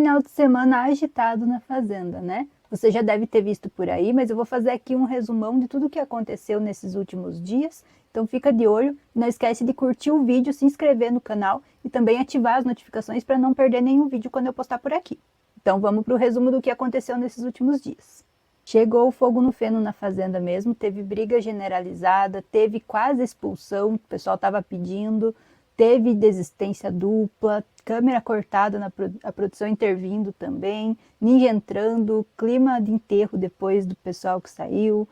final de semana agitado na fazenda, né? Você já deve ter visto por aí, mas eu vou fazer aqui um resumão de tudo o que aconteceu nesses últimos dias. Então fica de olho, não esquece de curtir o vídeo, se inscrever no canal e também ativar as notificações para não perder nenhum vídeo quando eu postar por aqui. Então vamos para o resumo do que aconteceu nesses últimos dias. Chegou o fogo no feno na fazenda mesmo, teve briga generalizada, teve quase expulsão, o pessoal estava pedindo, teve desistência dupla, câmera cortada, a produção intervindo também, ninja entrando, clima de enterro depois do pessoal que saiu,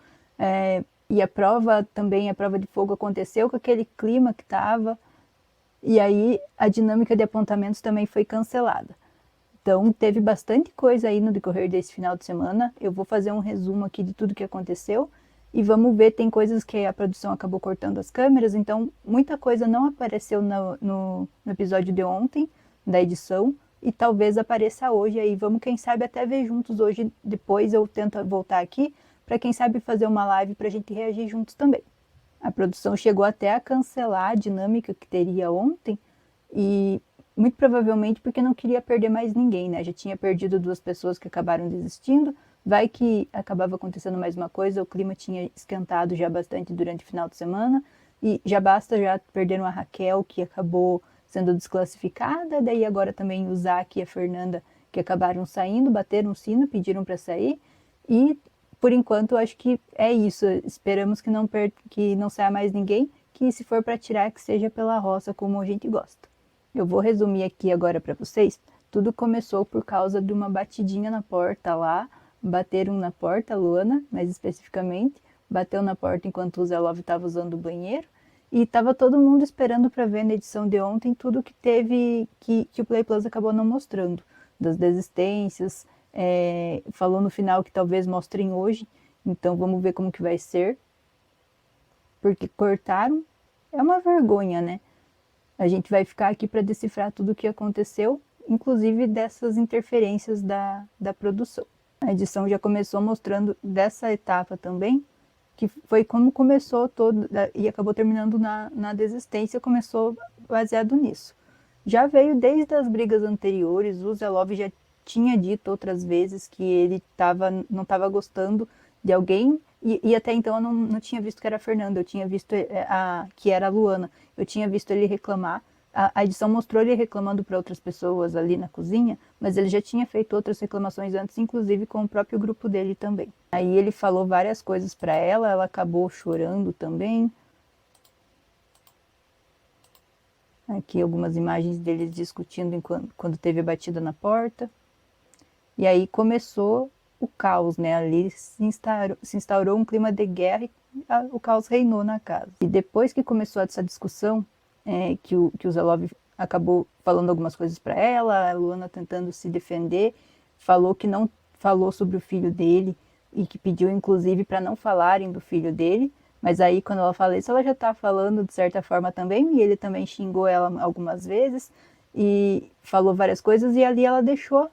e a prova também, a prova de fogo aconteceu com aquele clima que estava, e aí a dinâmica de apontamentos também foi cancelada. Então, teve bastante coisa aí no decorrer desse final de semana. Eu vou fazer um resumo aqui de tudo que aconteceu e vamos ver, tem coisas que a produção acabou cortando as câmeras, então muita coisa não apareceu no episódio de ontem, da edição, e talvez apareça hoje aí. Vamos, quem sabe, até ver juntos hoje, depois eu tento voltar aqui, para quem sabe fazer uma live para a gente reagir juntos também. A produção chegou até a cancelar a dinâmica que teria ontem, e muito provavelmente porque não queria perder mais ninguém, né? Já tinha perdido 2 pessoas que acabaram desistindo, vai que acabava acontecendo mais uma coisa, o clima tinha esquentado já bastante durante o final de semana, e já basta, já perderam a Raquel, que acabou sendo desclassificada, daí agora também o Zac e a Fernanda, que acabaram saindo, bateram o sino, pediram para sair, e por enquanto acho que é isso, esperamos que não saia mais ninguém, que se for para tirar, que seja pela roça, como a gente gosta. Eu vou resumir aqui agora para vocês. Tudo começou por causa de uma batidinha na porta lá. Bateram na porta, a Luana, mais especificamente. Bateu na porta enquanto o Zé Love estava usando o banheiro. E estava todo mundo esperando para ver na edição de ontem tudo que teve, que o Play Plus acabou não mostrando. Das desistências, falou no final que talvez mostrem hoje. Então vamos ver como que vai ser. Porque cortaram. É uma vergonha, né? A gente vai ficar aqui para decifrar tudo o que aconteceu, inclusive dessas interferências da produção. A edição já começou mostrando dessa etapa também, que foi como começou todo, e acabou terminando na desistência, começou baseado nisso. Já veio desde as brigas anteriores, o Zé Love já tinha dito outras vezes que ele não estava gostando de alguém, e até então eu não tinha visto que era a Fernanda, eu tinha visto que era a Luana, eu tinha visto ele reclamar, a edição mostrou ele reclamando para outras pessoas ali na cozinha, mas ele já tinha feito outras reclamações antes, inclusive com o próprio grupo dele também. Aí ele falou várias coisas para ela acabou chorando também. Aqui algumas imagens deles discutindo quando teve a batida na porta. E aí começou o caos, né? Ali se instaurou um clima de guerra e o caos reinou na casa. E depois que começou essa discussão, que o Zé Love acabou falando algumas coisas para ela, a Luana tentando se defender, falou que não falou sobre o filho dele e que pediu inclusive para não falarem do filho dele, mas aí quando ela fala isso, ela já está falando de certa forma também, e ele também xingou ela algumas vezes e falou várias coisas, e ali ela deixou,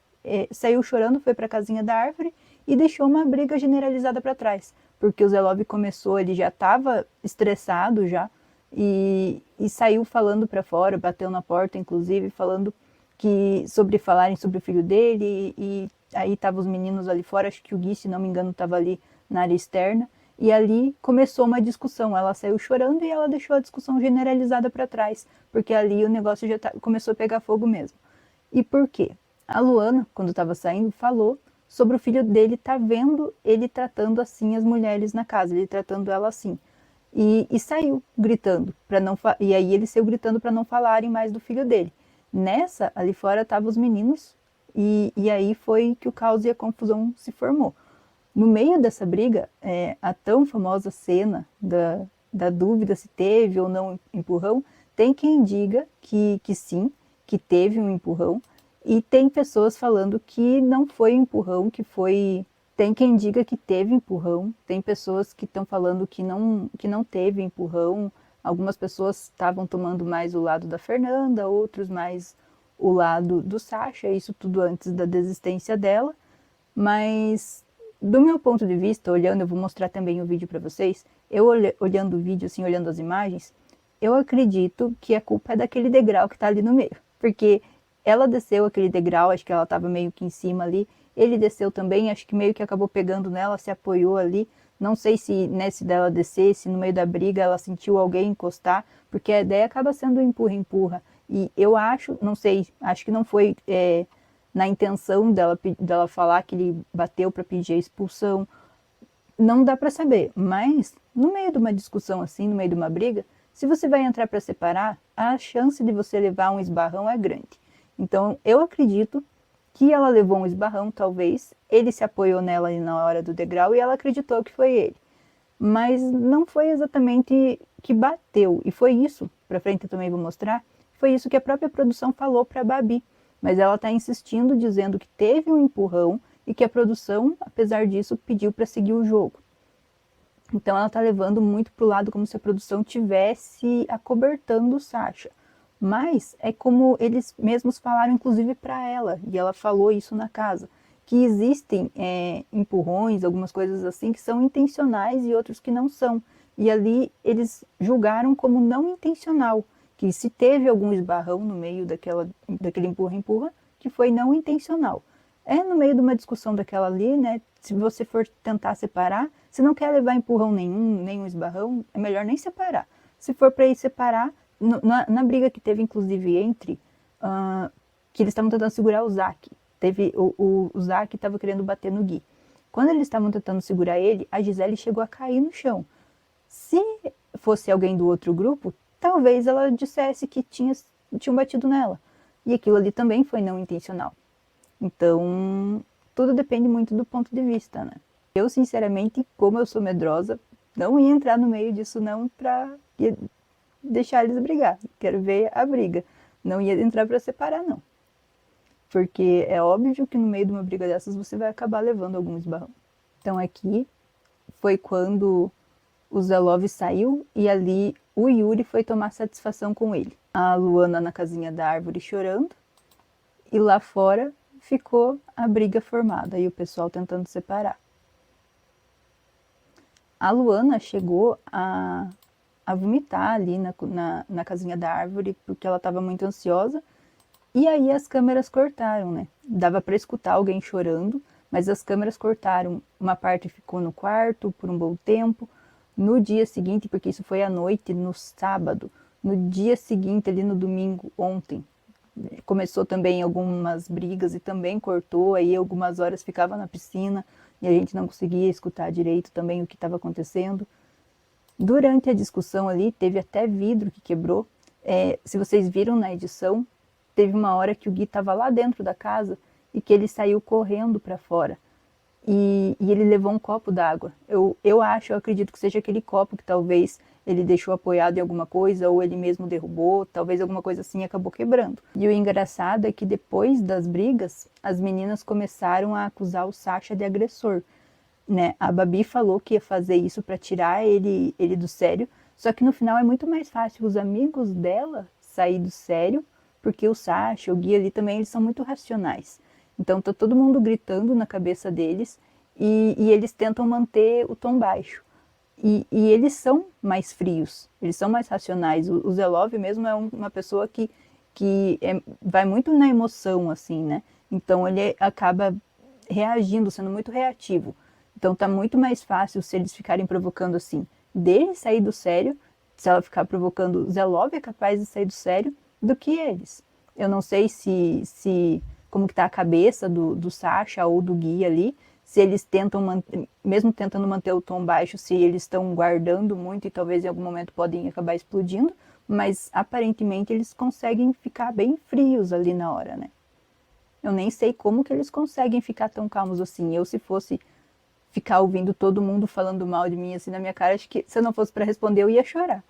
saiu chorando, foi para a casinha da árvore e deixou uma briga generalizada para trás, porque o Zé Love começou, ele já estava estressado já, e saiu falando para fora, bateu na porta inclusive, falando sobre falarem sobre o filho dele, e aí estavam os meninos ali fora, acho que o Gui, se não me engano, estava ali na área externa, e ali começou uma discussão, ela saiu chorando e ela deixou a discussão generalizada para trás, porque ali o negócio já começou a pegar fogo mesmo. E por quê? A Luana, quando estava saindo, falou sobre o filho dele vendo ele tratando assim as mulheres na casa, ele tratando ela assim. E saiu gritando, e aí ele saiu gritando para não falarem mais do filho dele. Nessa, ali fora estavam os meninos, e aí foi que o caos e a confusão se formou. No meio dessa briga, a tão famosa cena da dúvida se teve ou não empurrão, tem quem diga que sim, que teve um empurrão, e tem pessoas falando que não foi empurrão, que foi... Tem quem diga que teve empurrão, tem pessoas que estão falando que não teve empurrão, algumas pessoas estavam tomando mais o lado da Fernanda, outros mais o lado do Sasha, isso tudo antes da desistência dela, mas do meu ponto de vista, olhando, eu vou mostrar também o vídeo para vocês, eu olhando o vídeo, assim, olhando as imagens, eu acredito que a culpa é daquele degrau que está ali no meio, porque ela desceu aquele degrau, acho que ela estava meio que em cima ali, ele desceu também, acho que meio que acabou pegando nela, se apoiou ali, não sei se nesse dela descer, se no meio da briga ela sentiu alguém encostar, porque a ideia acaba sendo empurra-empurra, e eu acho, não sei, acho que não foi na intenção dela falar que ele bateu para pedir a expulsão, não dá para saber, mas no meio de uma discussão assim, no meio de uma briga, se você vai entrar para separar, a chance de você levar um esbarrão é grande. Então, eu acredito que ela levou um esbarrão, talvez, ele se apoiou nela ali na hora do degrau e ela acreditou que foi ele. Mas não foi exatamente que bateu, e foi isso, para frente eu também vou mostrar, foi isso que a própria produção falou para a Babi. Mas ela está insistindo, dizendo que teve um empurrão e que a produção, apesar disso, pediu para seguir o jogo. Então ela está levando muito para o lado como se a produção tivesse acobertando o Sasha. Mas é como eles mesmos falaram, inclusive para ela, e ela falou isso na casa, que existem empurrões, algumas coisas assim, que são intencionais e outros que não são. E ali eles julgaram como não intencional, que se teve algum esbarrão no meio daquele empurra-empurra, que foi não intencional. É no meio de uma discussão daquela ali, né? Se você for tentar separar, se não quer levar empurrão nenhum esbarrão, é melhor nem separar. Se for para ir separar, na briga que teve, inclusive, entre que eles estavam tentando segurar o Zack. O Zack estava querendo bater no Gui. Quando eles estavam tentando segurar ele, a Gisele chegou a cair no chão. Se fosse alguém do outro grupo, talvez ela dissesse que tinham batido nela. E aquilo ali também foi não intencional. Então, tudo depende muito do ponto de vista, né? Eu, sinceramente, como eu sou medrosa, não ia entrar no meio disso não pra deixar eles brigar. Quero ver a briga. Não ia entrar pra separar, não. Porque é óbvio que no meio de uma briga dessas você vai acabar levando algum esbarrão. Então aqui foi quando o Zelov saiu e ali o Yuri foi tomar satisfação com ele. A Luana na casinha da árvore chorando e lá fora ficou a briga formada e o pessoal tentando separar. A Luana chegou a vomitar ali na casinha da árvore porque ela estava muito ansiosa. E aí as câmeras cortaram, né? Dava para escutar alguém chorando, mas as câmeras cortaram. Uma parte ficou no quarto por um bom tempo. No dia seguinte, porque isso foi à noite, no sábado, no dia seguinte, ali no domingo, ontem, começou também algumas brigas e também cortou. Aí algumas horas ficava na piscina e a gente não conseguia escutar direito também o que estava acontecendo. Durante a discussão ali, teve até vidro que quebrou. Se vocês viram na edição, teve uma hora que o Gui estava lá dentro da casa e que ele saiu correndo para fora. E ele levou um copo d'água. Eu acredito que seja aquele copo que talvez ele deixou apoiado em alguma coisa ou ele mesmo derrubou, talvez alguma coisa assim acabou quebrando. E o engraçado é que depois das brigas, as meninas começaram a acusar o Sasha de agressor. Né? A Babi falou que ia fazer isso para tirar ele do sério, só que no final é muito mais fácil os amigos dela sair do sério, porque o Sasha, o Gui ali também, eles são muito racionais. Então tá todo mundo gritando na cabeça deles e eles tentam manter o tom baixo. E eles são mais frios, eles são mais racionais. O Zelov mesmo é uma pessoa que vai muito na emoção, assim, né? Então ele acaba reagindo, sendo muito reativo. Então tá muito mais fácil se eles ficarem provocando assim, dele sair do sério, se ela ficar provocando, Zelov é capaz de sair do sério, do que eles. Eu não sei se como que tá a cabeça do Sasha ou do Gui ali, se eles tentam manter, mesmo tentando manter o tom baixo, se eles estão guardando muito e talvez em algum momento podem acabar explodindo, mas aparentemente eles conseguem ficar bem frios ali na hora, né? Eu nem sei como que eles conseguem ficar tão calmos assim. Eu, se fosse ficar ouvindo todo mundo falando mal de mim assim na minha cara, acho que se eu não fosse para responder eu ia chorar.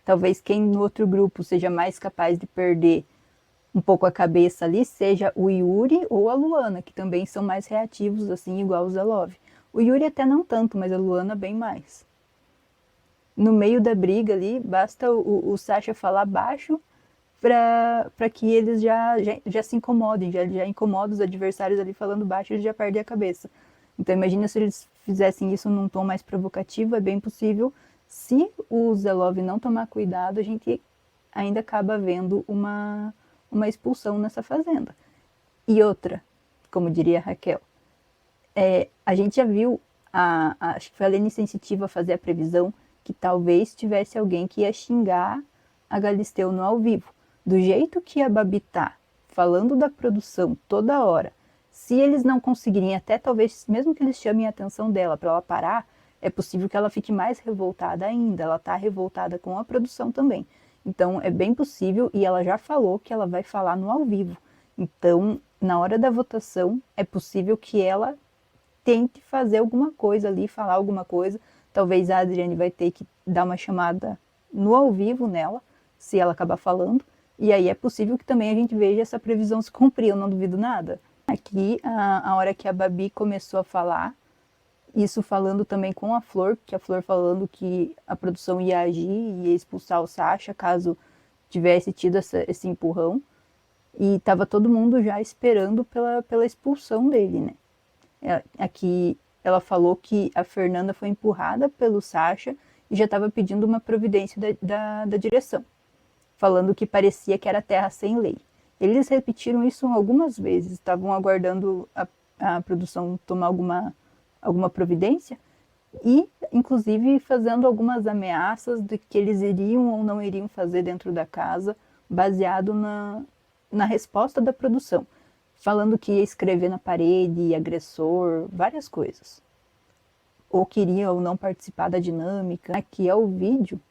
Talvez quem no outro grupo seja mais capaz de perder um pouco a cabeça ali seja o Yuri ou a Luana, que também são mais reativos, assim, igual o Zelov. O Yuri até não tanto, mas a Luana bem mais. No meio da briga ali, basta o Sasha falar baixo para que eles já se incomodem, já incomodam os adversários ali falando baixo, eles já perdem a cabeça. Então imagina se eles fizessem isso num tom mais provocativo, é bem possível. Se o Zelov não tomar cuidado, a gente ainda acaba havendo uma expulsão nessa fazenda. E outra, como diria a Raquel, a gente já viu, acho que foi a Lene Sensitiva fazer a previsão que talvez tivesse alguém que ia xingar a Galisteu no ao vivo. Do jeito que a Babi tá, falando da produção toda hora, se eles não conseguirem, até talvez, mesmo que eles chamem a atenção dela para ela parar, é possível que ela fique mais revoltada ainda. Ela tá revoltada com a produção também. Então, é bem possível, e ela já falou que ela vai falar no ao vivo. Então, na hora da votação, é possível que ela tente fazer alguma coisa ali, falar alguma coisa. Talvez a Adriane vai ter que dar uma chamada no ao vivo nela, se ela acabar falando. E aí é possível que também a gente veja essa previsão se cumprir, eu não duvido nada. Aqui, a hora que a Babi começou a falar, isso falando também com a Flor, que a Flor falando que a produção ia agir e ia expulsar o Sacha caso tivesse tido esse empurrão. E estava todo mundo já esperando pela expulsão dele, né? Aqui ela falou que a Fernanda foi empurrada pelo Sacha e já estava pedindo uma providência da direção, falando que parecia que era terra sem lei. Eles repetiram isso algumas vezes, estavam aguardando a produção tomar alguma providência e, inclusive, fazendo algumas ameaças de que eles iriam ou não iriam fazer dentro da casa, baseado na resposta da produção, falando que ia escrever na parede, agressor, várias coisas. Ou queria ou não participar da dinâmica. Aqui é o vídeo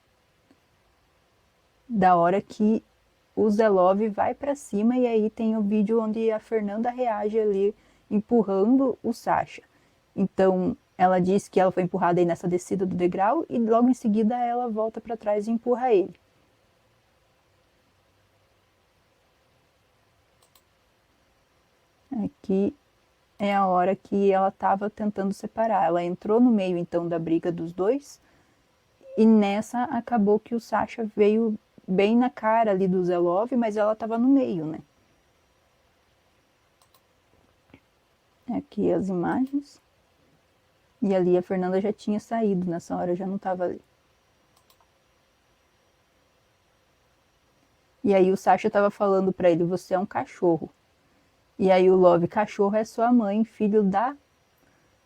da hora que o Zelov vai para cima e aí tem o vídeo onde a Fernanda reage ali, empurrando o Sacha. Então, ela diz que ela foi empurrada aí nessa descida do degrau e logo em seguida ela volta para trás e empurra ele. Aqui é a hora que ela estava tentando separar. Ela entrou no meio então da briga dos dois e nessa acabou que o Sacha veio bem na cara ali do Zelov, mas ela estava no meio, né? Aqui as imagens. E ali a Fernanda já tinha saído, nessa hora já não estava ali. E aí o Sacha estava falando para ele, você é um cachorro. E aí o Love, cachorro é sua mãe, filho da...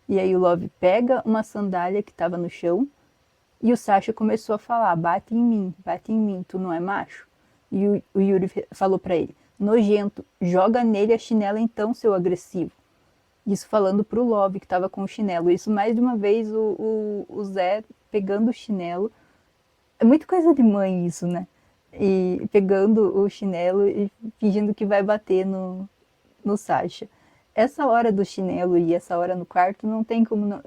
E aí o Love pega uma sandália que estava no chão e o Sacha começou a falar, bate em mim, tu não é macho? E o Yuri falou para ele, nojento, joga nele a chinela então, seu agressivo. Isso falando pro Love que estava com o chinelo. Isso mais de uma vez o Zé pegando o chinelo. É muito coisa de mãe isso, né? E pegando o chinelo e fingindo que vai bater no Sacha. Essa hora do chinelo e essa hora no quarto não tem como... Não...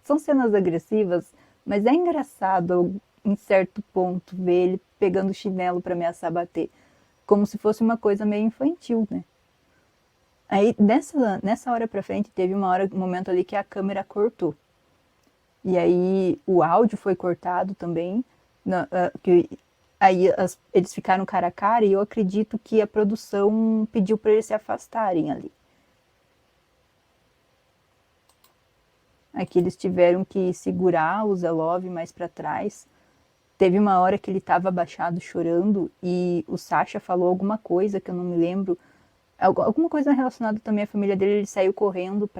São cenas agressivas, mas é engraçado em certo ponto ver ele pegando o chinelo para ameaçar bater. Como se fosse uma coisa meio infantil, né? Aí, nessa hora pra frente, teve um momento ali que a câmera cortou. E aí, o áudio foi cortado também. Aí, eles ficaram cara a cara e eu acredito que a produção pediu para eles se afastarem ali. Aqui eles tiveram que segurar o Zelov mais para trás. Teve uma hora que ele estava abaixado chorando e o Sacha falou alguma coisa que eu não me lembro. Alguma coisa relacionada também à família dele, ele saiu correndo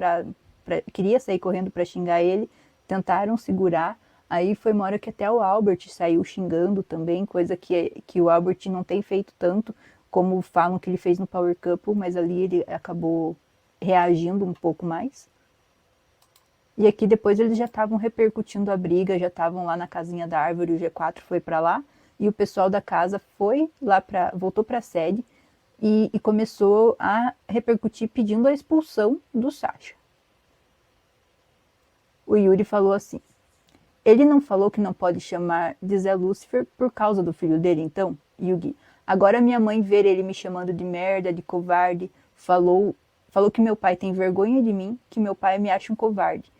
queria sair correndo para xingar ele, tentaram segurar, aí foi uma hora que até o Albert saiu xingando também, coisa que o Albert não tem feito tanto, como falam que ele fez no Power Couple, mas ali ele acabou reagindo um pouco mais. E aqui depois eles já estavam repercutindo a briga, já estavam lá na casinha da árvore, o G4 foi para lá, e o pessoal da casa foi lá voltou para a sede, e começou a repercutir pedindo a expulsão do Sacha. O Yuri falou assim, ele não falou que não pode chamar de Zé Lúcifer por causa do filho dele, então? Yugi, agora minha mãe ver ele me chamando de merda, de covarde, falou que meu pai tem vergonha de mim, que meu pai me acha um covarde.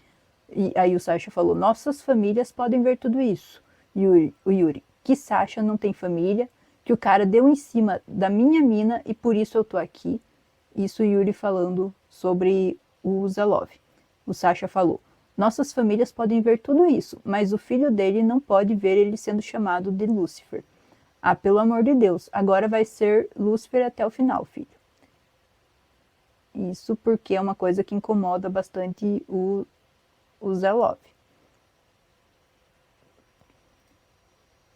E aí o Sacha falou, nossas famílias podem ver tudo isso. O Yuri, que Sacha não tem família, que o cara deu em cima da minha mina e por isso eu tô aqui. Isso o Yuri falando sobre o Zelov. O Sacha falou, nossas famílias podem ver tudo isso, mas o filho dele não pode ver ele sendo chamado de Lúcifer. Ah, pelo amor de Deus, agora vai ser Lúcifer até o final, filho. Isso porque é uma coisa que incomoda bastante o Zé Love.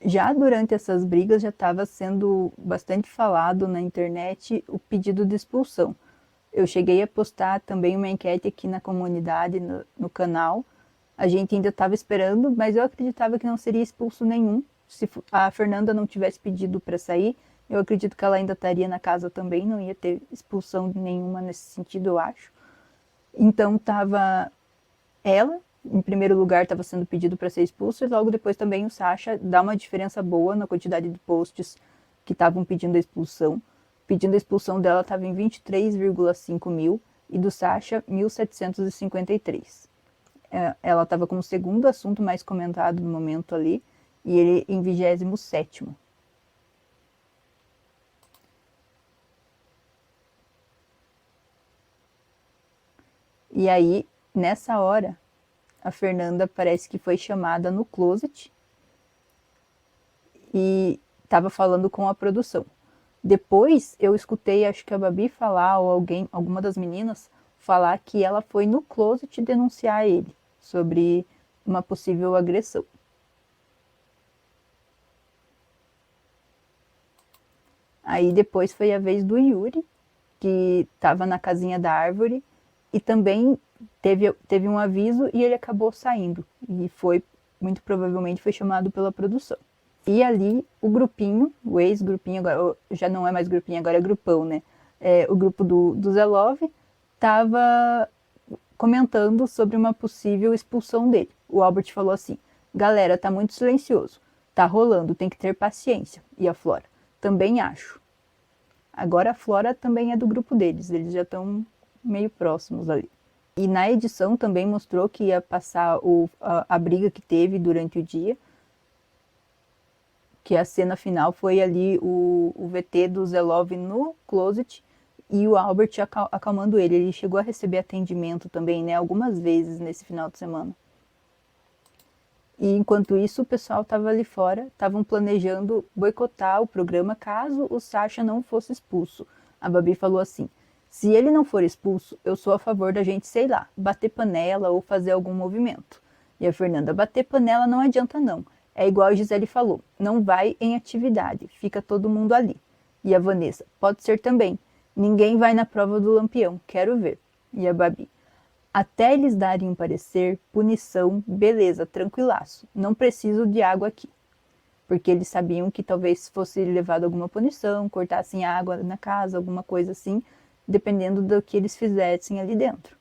Já durante essas brigas já estava sendo bastante falado na internet o pedido de expulsão. Eu cheguei a postar também uma enquete aqui na comunidade, no canal. A gente ainda estava esperando, mas eu acreditava que não seria expulso nenhum. Se a Fernanda não tivesse pedido para sair, eu acredito que ela ainda estaria na casa também, não ia ter expulsão nenhuma nesse sentido, eu acho. Então estava ela, em primeiro lugar, estava sendo pedido para ser expulso, e logo depois também o Sasha. Dá uma diferença boa na quantidade de posts que estavam pedindo a expulsão. Pedindo a expulsão dela estava em 23,5 mil e do Sasha 1.753. Ela estava como o segundo assunto mais comentado no momento ali, e ele em 27º. E aí, nessa hora, a Fernanda parece que foi chamada no closet e estava falando com a produção. Depois eu escutei, acho que a Babi falar, ou alguma das meninas falar que ela foi no closet denunciar ele sobre uma possível agressão. Aí depois foi a vez do Yuri, que estava na casinha da árvore e também teve um aviso e ele acabou saindo. E muito provavelmente foi chamado pela produção. E ali o grupinho, o ex-grupinho, agora já não é mais grupinho, agora é grupão, né? O grupo do Zé Love estava comentando sobre uma possível expulsão dele. O Albert falou assim: galera, tá muito silencioso, tá rolando, tem que ter paciência. E a Flora: também acho. Agora a Flora também é do grupo deles, eles já estão meio próximos ali. E na edição também mostrou que ia passar a briga que teve durante o dia, que a cena final foi ali o VT do Zé Love no closet e o Albert acalmando ele. Ele chegou a receber atendimento também, né, algumas vezes nesse final de semana. E enquanto isso, o pessoal estava ali fora, estavam planejando boicotar o programa caso o Sasha não fosse expulso. A Babi falou assim: se ele não for expulso, eu sou a favor da gente, sei lá, bater panela ou fazer algum movimento. E a Fernanda: bater panela não adianta não. É igual a Gisele falou, não vai em atividade, fica todo mundo ali. E a Vanessa: pode ser também. Ninguém vai na prova do Lampião, quero ver. E a Babi: até eles darem um parecer, punição, beleza, tranquilaço. Não preciso de água aqui. Porque eles sabiam que talvez fosse levado alguma punição, cortassem a água na casa, alguma coisa assim, dependendo do que eles fizessem ali dentro.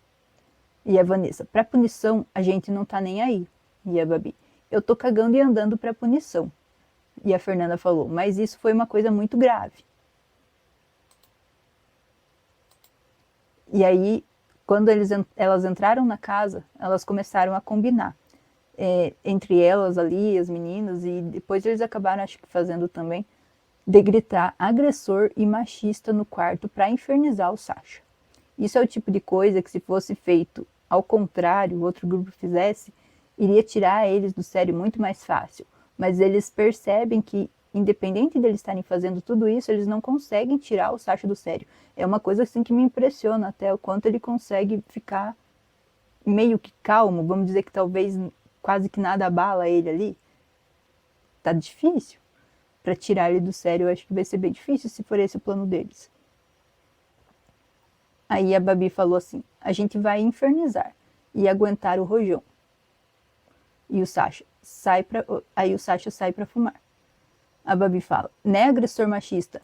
E a Vanessa: pra punição, a gente não tá nem aí. E a Babi: eu tô cagando e andando pra punição. E a Fernanda falou: mas isso foi uma coisa muito grave. E aí, quando elas entraram na casa, elas começaram a combinar entre elas ali, as meninas, e depois eles acabaram, acho que fazendo também, de gritar agressor e machista no quarto para infernizar o Sasha. Isso é o tipo de coisa que, se fosse feito ao contrário, o outro grupo fizesse, iria tirar eles do sério muito mais fácil. Mas eles percebem que, independente deles estarem fazendo tudo isso, eles não conseguem tirar o Sasha do sério. É uma coisa assim que me impressiona até o quanto ele consegue ficar meio que calmo, vamos dizer que talvez quase que nada abala ele ali. Tá difícil. Para tirar ele do sério, eu acho que vai ser bem difícil se for esse o plano deles. Aí a Babi falou assim: a gente vai infernizar e aguentar o rojão. E o Sasha aí o Sasha sai para fumar. A Babi fala: né, agressor machista?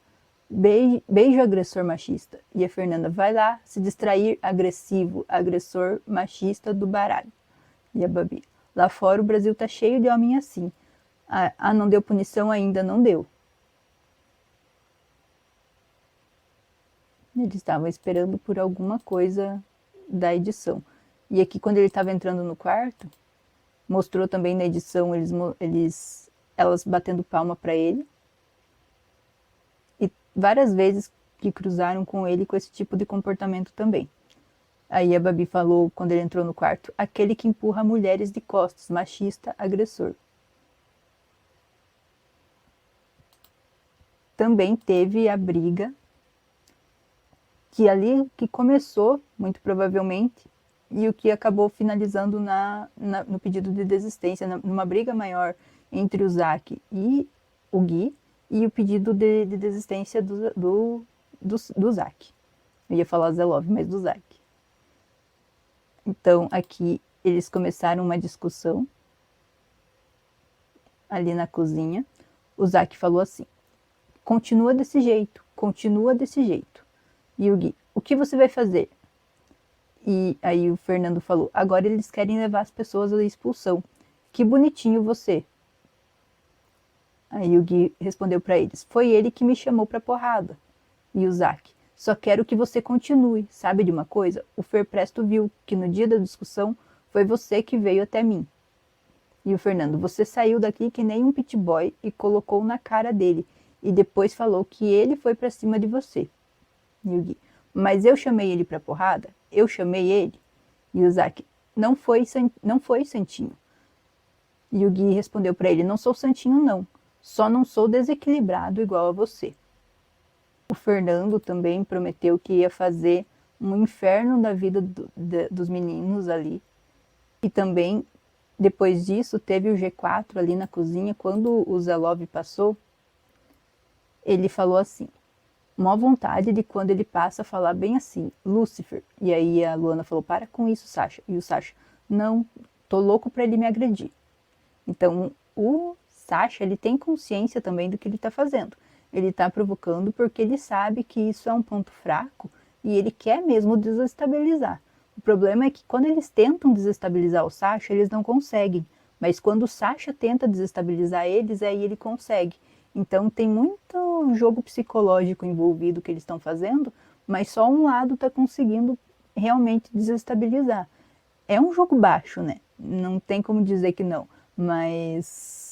Beijo agressor machista. E a Fernanda: vai lá se distrair, agressivo, agressor machista do baralho. E a Babi: lá fora o Brasil tá cheio de homem assim. Não deu punição ainda, não deu. Eles estavam esperando por alguma coisa da edição. E aqui, quando ele estava entrando no quarto, mostrou também na edição elas batendo palma para ele. E várias vezes que cruzaram com ele com esse tipo de comportamento também. Aí a Babi falou, quando ele entrou no quarto: aquele que empurra mulheres de costas, machista, agressor. também teve a briga que começou, muito provavelmente, e o que acabou finalizando no pedido de desistência, numa briga maior entre o Zack e o Gui, e o pedido de desistência do Zack. Eu ia falar Zelov, mas do Zack. Então, aqui, eles começaram uma discussão ali na cozinha. O Zack falou assim: continua desse jeito, continua desse jeito. E o Gui: o que você vai fazer? E aí o Fernando falou: agora eles querem levar as pessoas à expulsão. Que bonitinho você. Aí o Gui respondeu para eles: foi ele que me chamou pra porrada. E o Zack: só quero que você continue. Sabe de uma coisa? O Fer Presto viu que no dia da discussão foi você que veio até mim. E o Fernando: você saiu daqui que nem um pit boy e colocou na cara dele. E depois falou que ele foi pra cima de você. E o Gui: mas eu chamei ele pra porrada? Eu chamei ele? E o Zack: não foi santinho. E o Gui respondeu pra ele: não sou santinho não, só não sou desequilibrado igual a você. O Fernando também prometeu que ia fazer um inferno da vida dos meninos ali. E também, depois disso, teve o G4 ali na cozinha. Quando o Zelov passou, ele falou assim: mó vontade de quando ele passa a falar bem assim, Lúcifer. E aí a Luana falou: para com isso, Sasha. E o Sasha: não, tô louco pra ele me agredir. Então, o Sasha, ele tem consciência também do que ele tá fazendo. Ele tá provocando porque ele sabe que isso é um ponto fraco e ele quer mesmo desestabilizar. O problema é que quando eles tentam desestabilizar o Sasha, eles não conseguem. Mas quando o Sasha tenta desestabilizar eles, aí ele consegue. Então tem muito jogo psicológico envolvido que eles estão fazendo, mas só um lado está conseguindo realmente desestabilizar. É um jogo baixo, né? Não tem como dizer que não, mas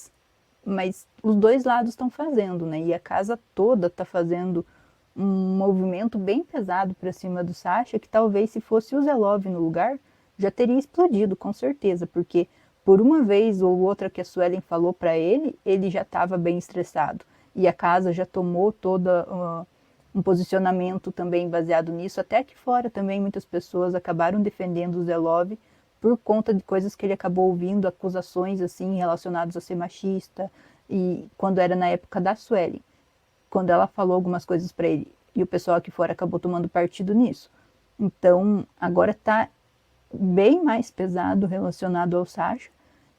os dois lados estão fazendo, né? E a casa toda está fazendo um movimento bem pesado para cima do Sasha, que talvez se fosse o Zelov no lugar, já teria explodido, com certeza, porque por uma vez ou outra que a Suelen falou para ele, ele já estava bem estressado. E a casa já tomou toda um posicionamento também baseado nisso. Até aqui fora também muitas pessoas acabaram defendendo o Zelov por conta de coisas que ele acabou ouvindo, acusações assim relacionadas a ser machista, e quando era na época da Suelen, quando ela falou algumas coisas para ele, e o pessoal aqui fora acabou tomando partido nisso. Então, agora tá bem mais pesado relacionado ao Sasha,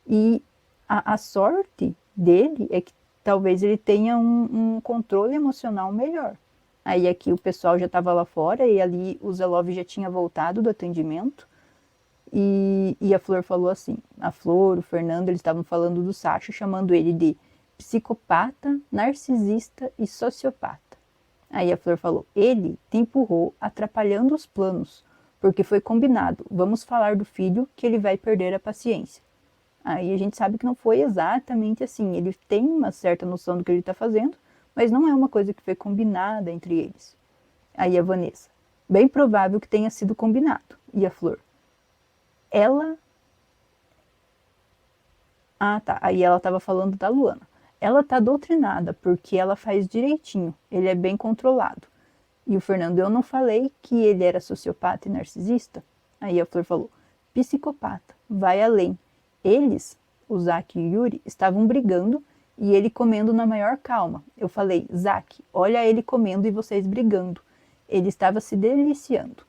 e a sorte dele é que talvez ele tenha um controle emocional melhor. Aí aqui o pessoal já estava lá fora e ali o Zelov já tinha voltado do atendimento, e a Flor falou assim, a Flor, o Fernando, eles estavam falando do Sasha, chamando ele de psicopata, narcisista e sociopata. Aí a Flor falou: ele te empurrou atrapalhando os planos, porque foi combinado, vamos falar do filho que ele vai perder a paciência. Aí a gente sabe que não foi exatamente assim, ele tem uma certa noção do que ele está fazendo, mas não é uma coisa que foi combinada entre eles. Aí a Vanessa: bem provável que tenha sido combinado. E a Flor: ela... Ah, tá. Aí ela estava falando da Luana. Ela tá doutrinada, porque ela faz direitinho, ele é bem controlado. E o Fernando: eu não falei que ele era sociopata e narcisista? Aí a Flor falou: psicopata, vai além. Eles, o Zack e o Yuri, estavam brigando e ele comendo na maior calma. Eu falei: Zack, olha ele comendo e vocês brigando. Ele estava se deliciando.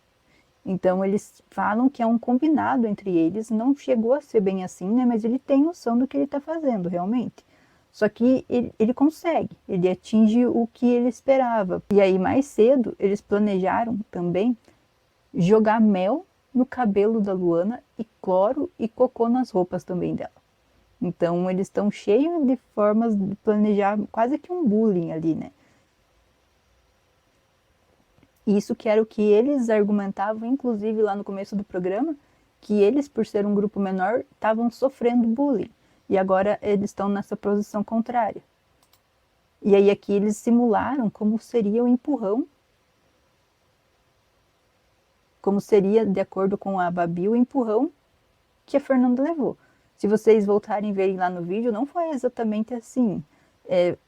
Então eles falam que é um combinado entre eles, não chegou a ser bem assim, né? Mas ele tem noção do que ele está fazendo, realmente. Só que ele consegue, ele atinge o que ele esperava. E aí mais cedo eles planejaram também jogar mel no cabelo da Luana e cloro e cocô nas roupas também dela. Então eles estão cheios de formas de planejar quase que um bullying ali, né? Isso que era o que eles argumentavam, inclusive lá no começo do programa, que eles, por ser um grupo menor, estavam sofrendo bullying. E agora eles estão nessa posição contrária. E aí aqui eles simularam como seria o empurrão, como seria, de acordo com a Babi, o empurrão que a Fernanda levou. Se vocês voltarem a verem lá no vídeo, não foi exatamente assim.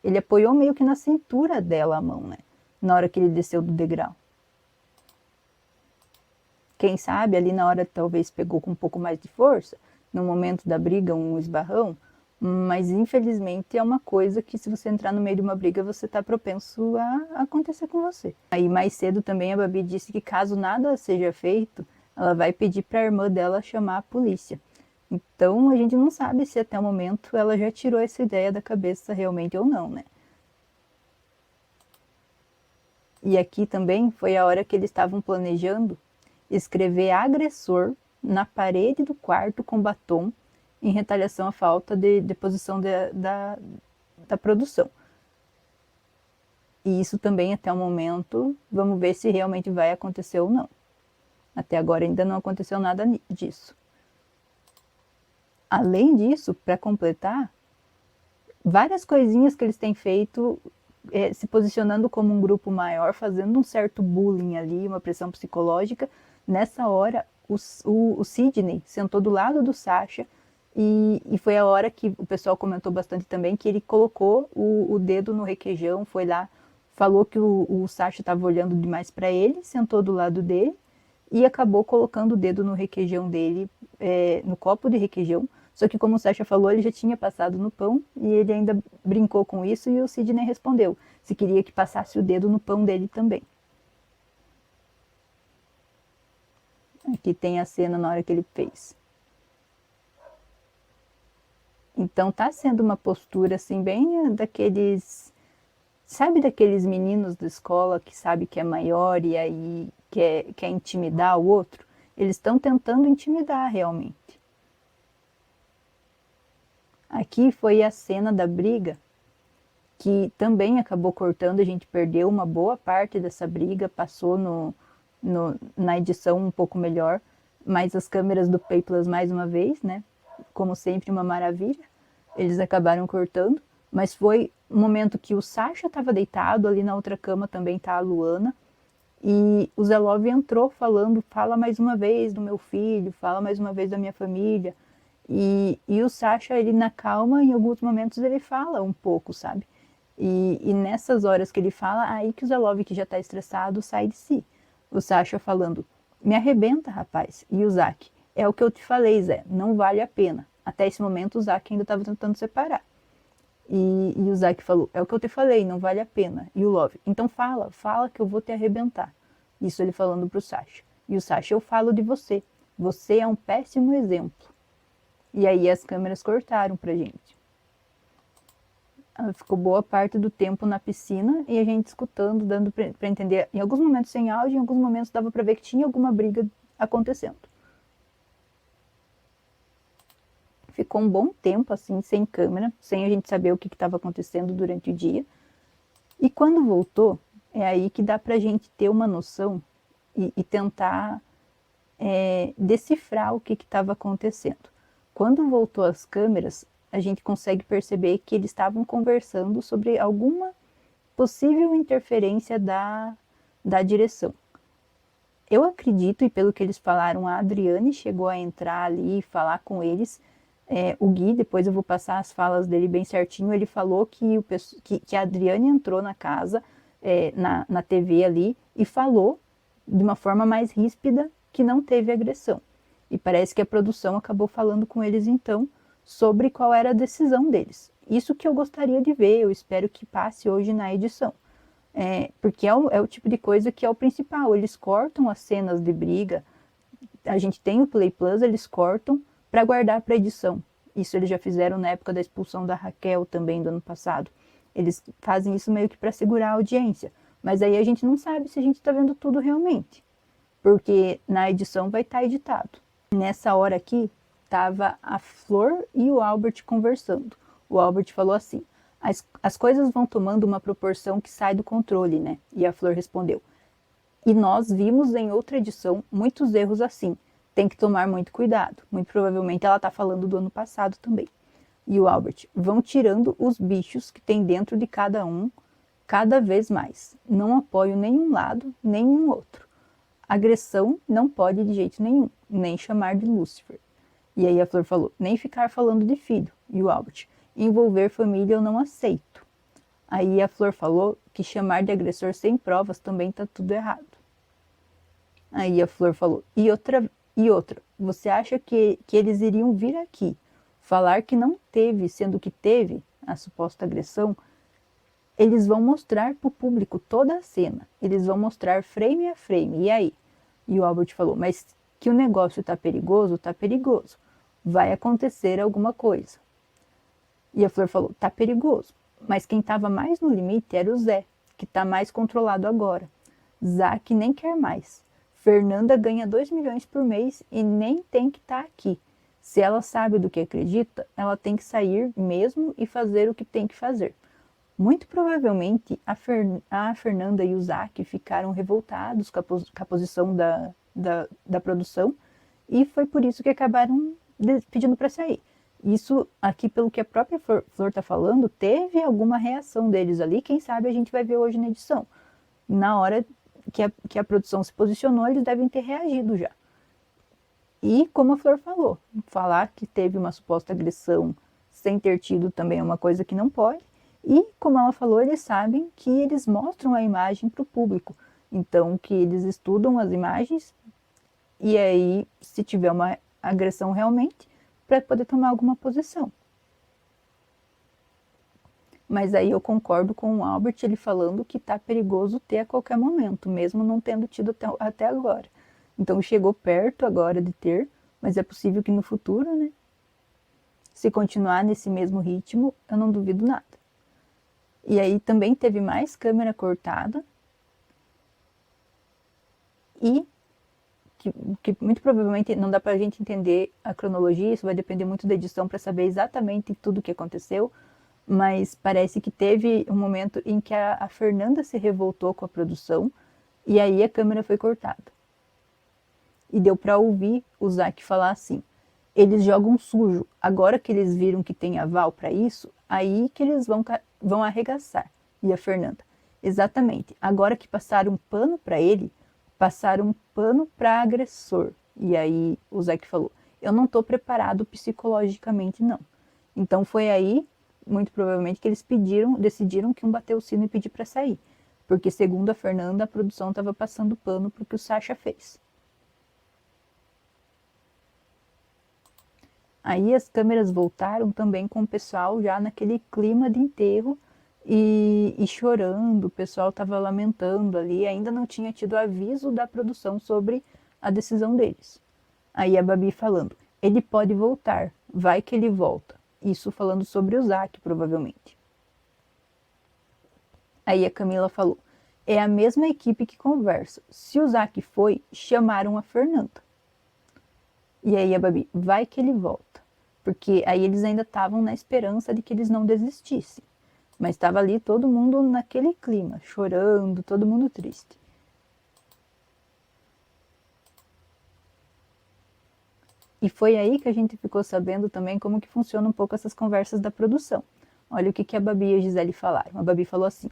ele apoiou meio que na cintura dela a mão, né? Na hora que ele desceu do degrau. Quem sabe ali na hora talvez pegou com um pouco mais de força, no momento da briga, um esbarrão, mas infelizmente é uma coisa que se você entrar no meio de uma briga, você está propenso a acontecer com você. Aí mais cedo também a Babi disse que caso nada seja feito, ela vai pedir para a irmã dela chamar a polícia. Então a gente não sabe se até o momento ela já tirou essa ideia da cabeça realmente ou não, né? E aqui também foi a hora que eles estavam planejando escrever agressor na parede do quarto com batom em retaliação à falta de deposição da produção. E isso também até o momento, vamos ver se realmente vai acontecer ou não. Até agora ainda não aconteceu nada disso. Além disso, para completar, várias coisinhas que eles têm feito, se posicionando como um grupo maior, fazendo um certo bullying ali, uma pressão psicológica. Nessa hora, o Sidney sentou do lado do Sasha e foi a hora que o pessoal comentou bastante também, que ele colocou o dedo no requeijão, foi lá, falou que o Sasha estava olhando demais para ele, sentou do lado dele e acabou colocando o dedo no requeijão dele, no copo de requeijão. Só que como o Sasha falou, ele já tinha passado no pão e ele ainda brincou com isso e o Sidney respondeu se queria que passasse o dedo no pão dele também. Aqui tem a cena na hora que ele fez. Então tá sendo uma postura assim bem daqueles, sabe, daqueles meninos da escola que sabe que é maior e aí quer intimidar o outro? Eles estão tentando intimidar realmente. Aqui foi a cena da briga, que também acabou cortando, a gente perdeu uma boa parte dessa briga, passou na edição um pouco melhor, mas as câmeras do Play Plus mais uma vez, né? Como sempre, uma maravilha. Eles acabaram cortando, mas foi um momento que o Sasha estava deitado, ali na outra cama também tá a Luana, e o Zelov entrou falando, fala mais uma vez do meu filho, fala mais uma vez da minha família, e o Sasha, ele na calma, em alguns momentos ele fala um pouco, sabe? E nessas horas que ele fala, aí que o Zelov, que já tá estressado, sai de si. O Sasha falando, me arrebenta, rapaz. E o Zack, é o que eu te falei, Zé, não vale a pena. Até esse momento o Zack ainda estava tentando separar. E o Zack falou, é o que eu te falei, não vale a pena. E o Love, então fala que eu vou te arrebentar. Isso ele falando pro Sasha. E o Sasha, eu falo de você. Você é um péssimo exemplo. E aí as câmeras cortaram pra gente. Ela ficou boa parte do tempo na piscina e a gente escutando, dando para entender. Em alguns momentos sem áudio, em alguns momentos dava para ver que tinha alguma briga acontecendo. Ficou um bom tempo assim, sem câmera, sem a gente saber o que estava acontecendo durante o dia. E quando voltou, é aí que dá pra gente ter uma noção e tentar decifrar o que estava acontecendo. Quando voltou as câmeras, a gente consegue perceber que eles estavam conversando sobre alguma possível interferência da direção. Eu acredito, e pelo que eles falaram, a Adriane chegou a entrar ali e falar com eles. O Gui, depois eu vou passar as falas dele bem certinho, ele falou que a Adriane entrou na casa, na TV ali, e falou de uma forma mais ríspida que não teve agressão. E parece que a produção acabou falando com eles então sobre qual era a decisão deles. Isso que eu gostaria de ver, eu espero que passe hoje na edição. Porque é o tipo de coisa que é o principal. Eles cortam as cenas de briga, a gente tem o Play Plus, eles cortam para guardar para edição. Isso eles já fizeram na época da expulsão da Raquel também do ano passado. Eles fazem isso meio que para segurar a audiência. Mas aí a gente não sabe se a gente está vendo tudo realmente. Porque na edição vai estar editado. Nessa hora aqui, estava a Flor e o Albert conversando. O Albert falou assim, as coisas vão tomando uma proporção que sai do controle, né? E a Flor respondeu, e nós vimos em outra edição muitos erros assim. Tem que tomar muito cuidado. Muito provavelmente ela está falando do ano passado também. E o Albert, vão tirando os bichos que tem dentro de cada um, cada vez mais. Não apoio nenhum lado, nenhum outro. Agressão não pode de jeito nenhum, nem chamar de Lúcifer. E aí a Flor falou, nem ficar falando de filho. E o Albert, envolver família eu não aceito. Aí a Flor falou que chamar de agressor sem provas também tá tudo errado. Aí a Flor falou, e outra, você acha que eles iriam vir aqui falar que não teve, sendo que teve a suposta agressão? Eles vão mostrar para o público toda a cena, eles vão mostrar frame a frame, e aí? E o Albert falou, mas que o negócio tá perigoso, vai acontecer alguma coisa. E a Flor falou, tá perigoso, mas quem estava mais no limite era o Zé, que está mais controlado agora. Zack nem quer mais. Fernanda ganha 2 milhões por mês e nem tem que estar aqui. Se ela sabe do que acredita, ela tem que sair mesmo e fazer o que tem que fazer. Muito provavelmente a Fernanda e o Zack ficaram revoltados com a posição da produção e foi por isso que acabaram pedindo para sair. Isso aqui, pelo que a própria Flor está falando, teve alguma reação deles ali, quem sabe a gente vai ver hoje na edição. Na hora que a produção se posicionou, eles devem ter reagido já. E como a Flor falou, falar que teve uma suposta agressão sem ter tido também é uma coisa que não pode. E como ela falou, eles sabem que eles mostram a imagem para o público. Então, que eles estudam as imagens e aí, se tiver uma agressão realmente, para poder tomar alguma posição. Mas aí eu concordo com o Albert, ele falando que tá perigoso ter a qualquer momento, mesmo não tendo tido até agora. Então chegou perto agora de ter, mas é possível que no futuro, né? Se continuar nesse mesmo ritmo, eu não duvido nada. E aí também teve mais câmera cortada. E que muito provavelmente não dá pra gente entender a cronologia, isso vai depender muito da edição para saber exatamente tudo o que aconteceu. Mas parece que teve um momento em que a Fernanda se revoltou com a produção e aí a câmera foi cortada. E deu para ouvir o Zack falar assim, eles jogam sujo, agora que eles viram que tem aval para isso, aí que eles vão arregaçar. E a Fernanda, exatamente, agora que passaram um pano para ele, passaram um pano para agressor. E aí o Zack falou, eu não estou preparado psicologicamente não. Então foi aí muito provavelmente que eles decidiram que um bateu o sino e pedir para sair, porque segundo a Fernanda, a produção estava passando pano para o que o Sacha fez. Aí as câmeras voltaram também com o pessoal já naquele clima de enterro e chorando, o pessoal estava lamentando ali, ainda não tinha tido aviso da produção sobre a decisão deles. Aí a Babi falando, ele pode voltar, vai que ele volta. Isso falando sobre o Zack, provavelmente. Aí a Camila falou, é a mesma equipe que conversa. Se o Zack foi, chamaram a Fernanda. E aí a Babi, vai que ele volta. Porque aí eles ainda estavam na esperança de que eles não desistissem. Mas estava ali todo mundo naquele clima, chorando, todo mundo triste. E foi aí que a gente ficou sabendo também como que funciona um pouco essas conversas da produção. Olha o que a Babi e a Gisele falaram. A Babi falou assim,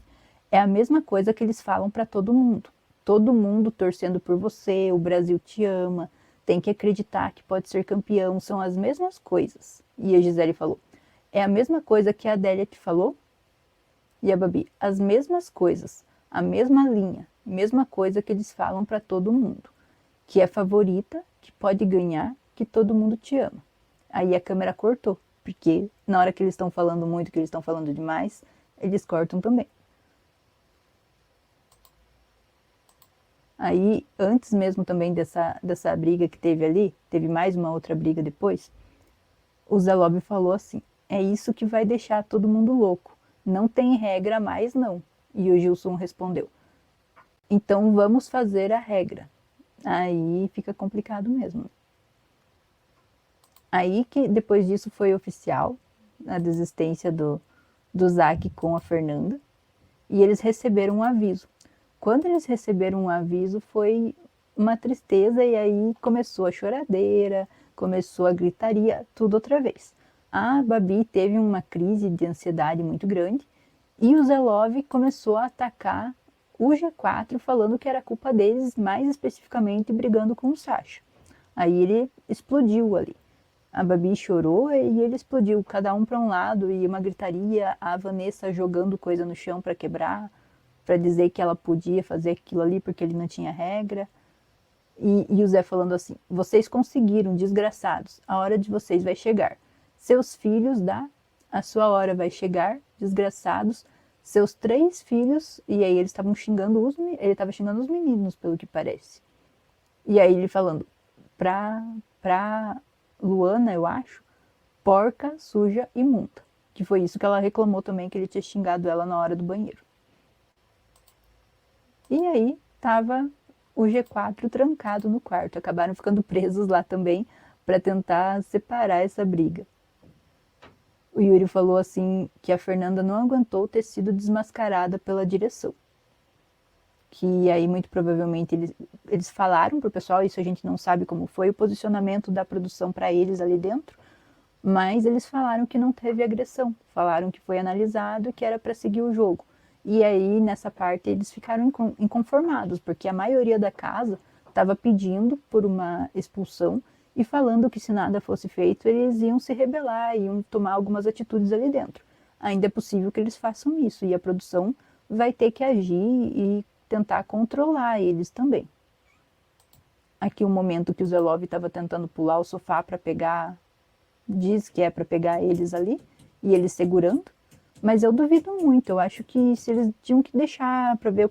é a mesma coisa que eles falam para todo mundo. Todo mundo torcendo por você, o Brasil te ama, tem que acreditar que pode ser campeão, são as mesmas coisas. E a Gisele falou, é a mesma coisa que a Adélia te falou? E a Babi, as mesmas coisas, a mesma linha, mesma coisa que eles falam para todo mundo. Que é favorita, que pode ganhar, que todo mundo te ama. Aí a câmera cortou, porque na hora que eles estão falando muito, que eles estão falando demais, eles cortam também. Aí, antes mesmo também dessa briga que teve ali, teve mais uma outra briga depois, o Zé Lobe falou assim, é isso que vai deixar todo mundo louco, não tem regra mais não. E o Gilson respondeu, então vamos fazer a regra. Aí fica complicado mesmo. Aí que depois disso foi oficial a desistência do Zack com a Fernanda e eles receberam um aviso. Quando eles receberam um aviso foi uma tristeza e aí começou a choradeira, começou a gritaria, tudo outra vez. A Babi teve uma crise de ansiedade muito grande e o Zé Love começou a atacar o G4 falando que era culpa deles, mais especificamente brigando com o Sacha. Aí ele explodiu ali. A Babi chorou e ele explodiu, cada um para um lado, e uma gritaria, a Vanessa jogando coisa no chão para quebrar, para dizer que ela podia fazer aquilo ali porque ele não tinha regra. E o Zé falando assim: vocês conseguiram, desgraçados, a hora de vocês vai chegar. Seus filhos, a sua hora vai chegar, desgraçados. Seus 3 filhos, e aí eles estavam xingando ele estava xingando os meninos, pelo que parece. E aí ele falando pra Luana, eu acho, porca, suja, imunda. Que foi isso que ela reclamou também, que ele tinha xingado ela na hora do banheiro. E aí tava o G4 trancado no quarto. Acabaram ficando presos lá também para tentar separar essa briga. O Yuri falou assim que a Fernanda não aguentou ter sido desmascarada pela direção. Que aí muito provavelmente eles falaram pro pessoal, isso a gente não sabe como foi o posicionamento da produção para eles ali dentro, mas eles falaram que não teve agressão, falaram que foi analisado e que era para seguir o jogo. E aí nessa parte eles ficaram inconformados, porque a maioria da casa estava pedindo por uma expulsão e falando que se nada fosse feito eles iam se rebelar, iam tomar algumas atitudes ali dentro. Ainda é possível que eles façam isso e a produção vai ter que agir e tentar controlar eles também. Aqui um momento que o Zelov estava tentando pular o sofá para pegar, diz que é para pegar eles ali, e eles segurando, mas eu duvido muito, eu acho que se eles tinham que deixar para ver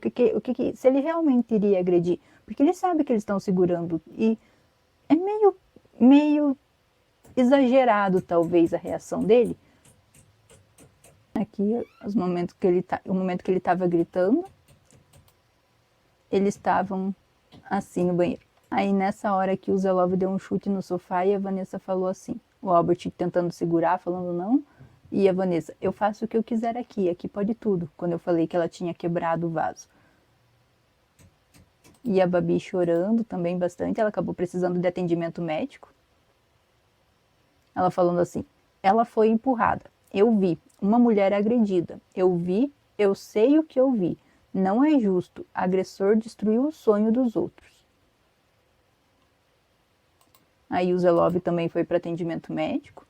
se ele realmente iria agredir, porque ele sabe que eles estão segurando, e é meio exagerado talvez a reação dele. Aqui o momento que ele estava gritando, eles estavam assim no banheiro. Aí nessa hora que o Zelov deu um chute no sofá e a Vanessa falou assim, o Albert tentando segurar, falando não, e a Vanessa, eu faço o que eu quiser aqui pode tudo, quando eu falei que ela tinha quebrado o vaso. E a Babi chorando também bastante, ela acabou precisando de atendimento médico. Ela falando assim, ela foi empurrada, eu vi, uma mulher agredida, eu vi, eu sei o que eu vi, não é justo, agressor destruiu o sonho dos outros. Aí o Zelov também foi para atendimento médico.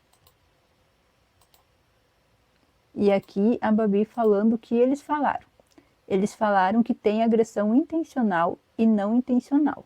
E aqui a Babi falando o que eles falaram. Eles falaram que tem agressão intencional e não intencional.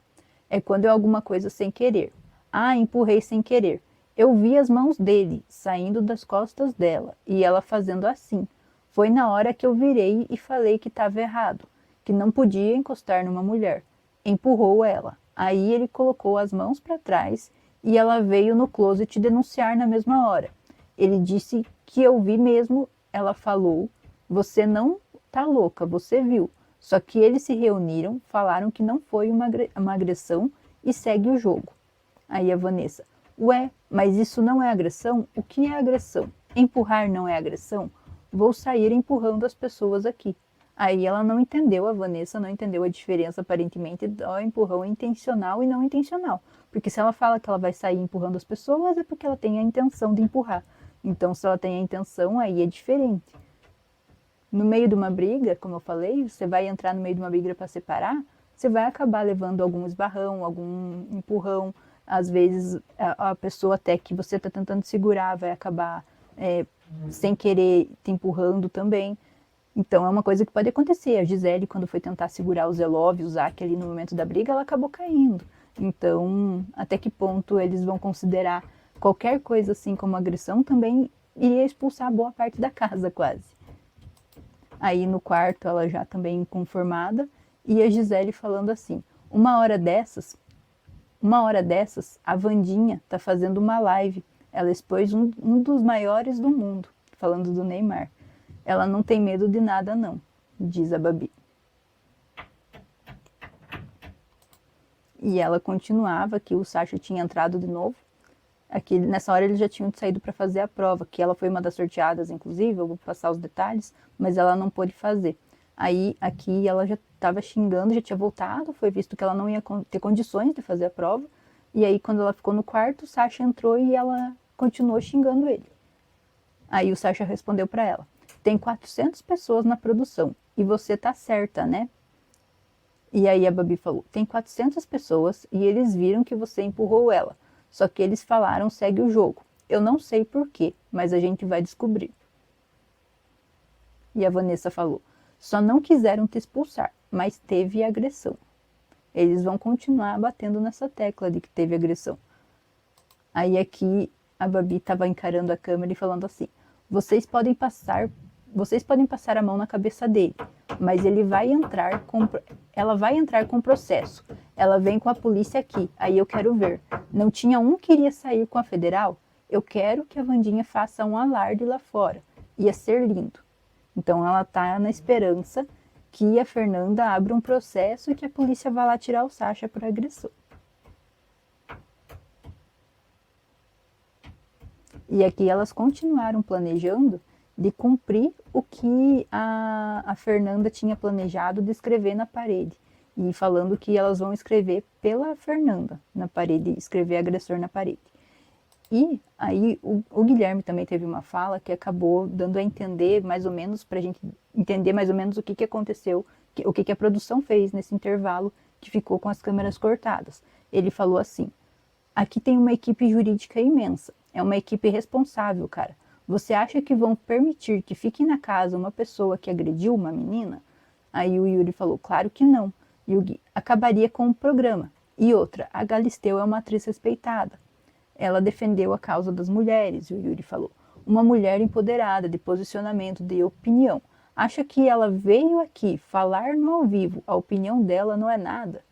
É quando é alguma coisa sem querer. Ah, empurrei sem querer. Eu vi as mãos dele saindo das costas dela e ela fazendo assim. Foi na hora que eu virei e falei que estava errado, que não podia encostar numa mulher. Empurrou ela. Aí ele colocou as mãos para trás e ela veio no closet denunciar na mesma hora. Ele disse que eu vi mesmo, ela falou, você não tá louca, você viu. Só que eles se reuniram, falaram que não foi uma agressão e segue o jogo. Aí a Vanessa, ué, mas isso não é agressão? O que é agressão? Empurrar não é agressão? Vou sair empurrando as pessoas aqui. Aí ela não entendeu, a Vanessa não entendeu a diferença aparentemente do empurrão intencional e não intencional. Porque se ela fala que ela vai sair empurrando as pessoas é porque ela tem a intenção de empurrar. Então se ela tem a intenção, aí é diferente. No meio de uma briga, como eu falei, você vai entrar no meio de uma briga para separar, você vai acabar levando algum esbarrão, algum empurrão. Às vezes a pessoa até que você está tentando segurar vai acabar sem querer te empurrando também. Então é uma coisa que pode acontecer. A Gisele, quando foi tentar segurar o Zelov, o Zac ali no momento da briga, ela acabou caindo. Então, até que ponto eles vão considerar qualquer coisa assim como agressão também iria expulsar boa parte da casa quase. Aí no quarto ela já também inconformada e a Gisele falando assim, uma hora dessas a Vandinha tá fazendo uma live, ela expôs um dos maiores do mundo, falando do Neymar. Ela não tem medo de nada não, diz a Babi. E ela continuava que o Sacha tinha entrado de novo. Aqui, nessa hora eles já tinham saído para fazer a prova, que ela foi uma das sorteadas, inclusive, eu vou passar os detalhes, mas ela não pôde fazer. Aí aqui ela já estava xingando, já tinha voltado, foi visto que ela não ia ter condições de fazer a prova. E aí quando ela ficou no quarto, o Sacha entrou e ela continuou xingando ele. Aí o Sacha respondeu para ela, tem 400 pessoas na produção e você tá certa, né? E aí a Babi falou, tem 400 pessoas e eles viram que você empurrou ela. Só que eles falaram, segue o jogo. Eu não sei porquê, mas a gente vai descobrir. E a Vanessa falou, só não quiseram te expulsar, mas teve agressão. Eles vão continuar batendo nessa tecla de que teve agressão. Aí aqui a Babi estava encarando a câmera e falando assim, vocês podem passar a mão na cabeça dele, mas ela vai entrar com processo. Ela vem com a polícia aqui, aí eu quero ver. Não tinha um que iria sair com a federal? Eu quero que a Wandinha faça um alarde lá fora. Ia ser lindo. Então ela tá na esperança que a Fernanda abra um processo e que a polícia vá lá tirar o Sacha por agressão. E aqui elas continuaram planejando de cumprir o que a Fernanda tinha planejado de escrever na parede. E falando que elas vão escrever pela Fernanda na parede, escrever agressor na parede. E aí o Guilherme também teve uma fala que acabou dando a entender mais ou menos, para a gente entender mais ou menos o que aconteceu, o que a produção fez nesse intervalo que ficou com as câmeras cortadas. Ele falou assim, aqui tem uma equipe jurídica imensa, é uma equipe responsável, cara. Você acha que vão permitir que fique na casa uma pessoa que agrediu uma menina? Aí o Yuri falou, claro que não. E o Gui, acabaria com o programa. E outra, a Galisteu é uma atriz respeitada. Ela defendeu a causa das mulheres, o Yuri falou. Uma mulher empoderada, de posicionamento, de opinião. Acha que ela veio aqui falar no ao vivo, a opinião dela não é nada.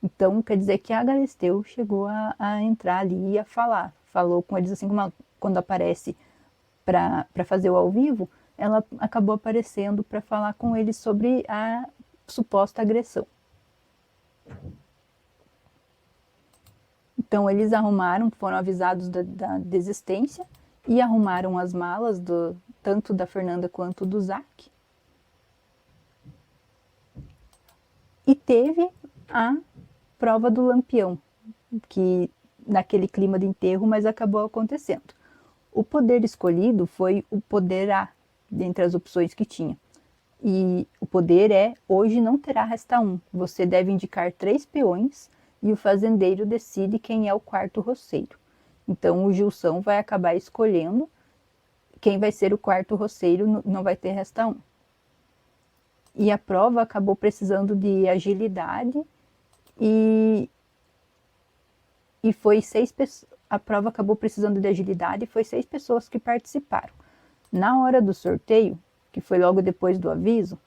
Então, quer dizer que a Galisteu chegou a entrar ali e a falar. Falou com eles assim, como quando aparece para fazer o ao vivo, ela acabou aparecendo para falar com eles sobre a suposta agressão. Então eles foram avisados da desistência e arrumaram as malas tanto da Fernanda quanto do Zac. E teve a prova do Lampião, que naquele clima de enterro, mas acabou acontecendo. O poder escolhido foi o poder A, dentre as opções que tinha. E o poder é, hoje não terá resta um. Você deve indicar 3 peões e o fazendeiro decide quem é o quarto roceiro. Então o Gilson vai acabar escolhendo quem vai ser o quarto roceiro, não vai ter resta um. E a prova acabou precisando de agilidade e foi 6 pessoas. A prova acabou precisando de agilidade e foi 6 pessoas que participaram. Na hora do sorteio, que foi logo depois do aviso,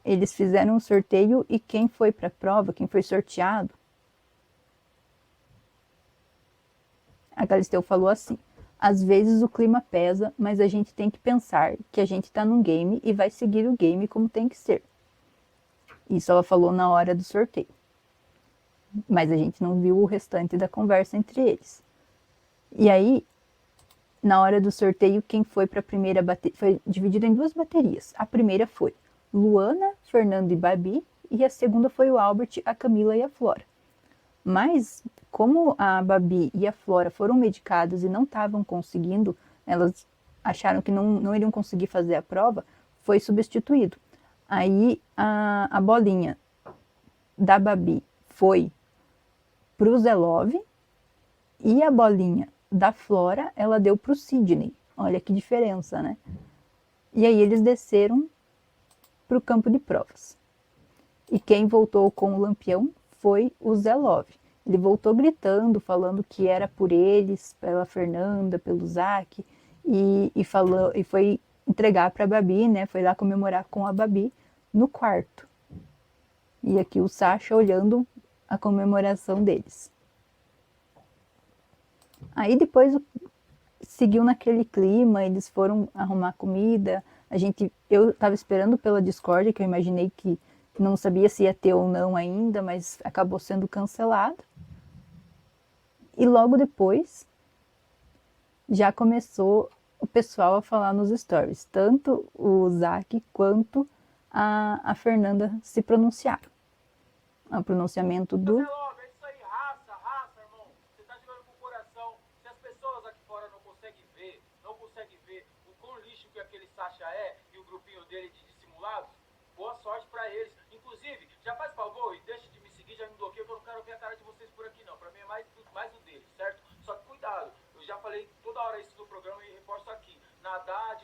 eles fizeram um sorteio e quem foi para a prova, quem foi sorteado, a Galisteu falou assim, às vezes o clima pesa, mas a gente tem que pensar que a gente está num game e vai seguir o game como tem que ser. Isso ela falou na hora do sorteio. Mas a gente não viu o restante da conversa entre eles. E aí, na hora do sorteio, quem foi para a primeira bateria, foi dividido em 2 baterias. A primeira foi Luana, Fernando e Babi, e a segunda foi o Albert, a Camila e a Flora. Mas, como a Babi e a Flora foram medicadas e não estavam conseguindo, elas acharam que não iriam conseguir fazer a prova, foi substituído. Aí a bolinha da Babi foi pro Zelov e a bolinha da Flora ela deu pro Sidney. Olha que diferença, né? E aí eles desceram pro campo de provas. E quem voltou com o Lampião foi o Zelov. Ele voltou gritando, falando que era por eles, pela Fernanda, pelo Zac, e foi entregar para a Babi, né? Foi lá comemorar com a Babi no quarto. E aqui o Sacha olhando a comemoração deles. Aí depois seguiu naquele clima, eles foram arrumar comida. Eu estava esperando pela Discord, que eu imaginei que não sabia se ia ter ou não ainda, mas acabou sendo cancelado. E logo depois já começou o pessoal a falar nos stories, tanto o Zac quanto a Fernanda se pronunciaram. O pronunciamento do... É isso aí, raça, irmão. Você tá jogando com o coração. Se as pessoas aqui fora não conseguem ver o quão lixo que aquele Sacha é e o grupinho dele de dissimulados, boa sorte pra eles. Inclusive, já faz favor e deixa de me seguir, já me bloqueia, que eu não quero ver a cara de vocês por aqui não. Pra mim é mais o deles, certo?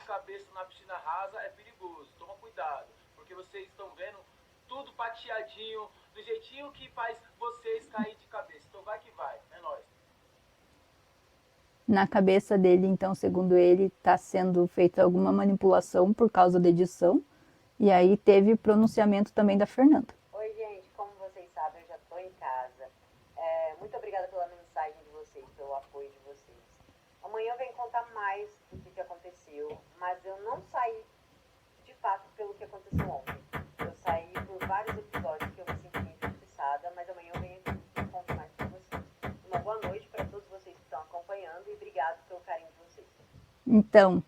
de cabeça na piscina rasa é perigoso. Toma cuidado, porque vocês estão vendo tudo pateadinho, do jeitinho que faz vocês cair de cabeça. Então vai que vai, é nóis. Na cabeça dele, então, segundo ele, está sendo feita alguma manipulação por causa da edição. E aí teve pronunciamento também da Fernanda. Oi, gente, como vocês sabem, eu já estou em casa. Muito obrigada pela mensagem de vocês, pelo apoio de vocês. Amanhã eu venho contar mais do que aconteceu, mas eu não saí de fato pelo que aconteceu ontem. Eu saí por vários episódios que eu me senti injustiçada, mas amanhã eu venho aqui e conto mais para vocês. Uma boa noite para todos vocês que estão acompanhando e obrigado pelo carinho de vocês. Então,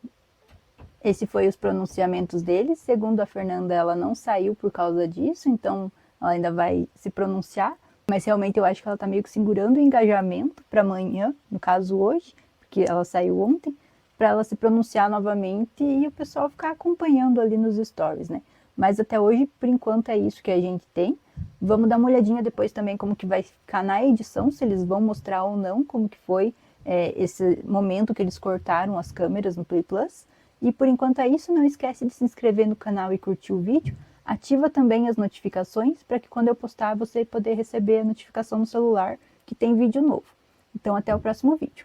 esse foi os pronunciamentos dele. Segundo a Fernanda, ela não saiu por causa disso, então ela ainda vai se pronunciar. Mas realmente eu acho que ela tá meio que segurando o engajamento para amanhã, no caso hoje, porque ela saiu ontem, para ela se pronunciar novamente e o pessoal ficar acompanhando ali nos stories, né? Mas até hoje, por enquanto, é isso que a gente tem. Vamos dar uma olhadinha depois também como que vai ficar na edição, se eles vão mostrar ou não como que foi esse momento que eles cortaram as câmeras no Play Plus. E por enquanto é isso, não esquece de se inscrever no canal e curtir o vídeo. Ativa também as notificações para que quando eu postar você poder receber a notificação no celular que tem vídeo novo. Então até o próximo vídeo.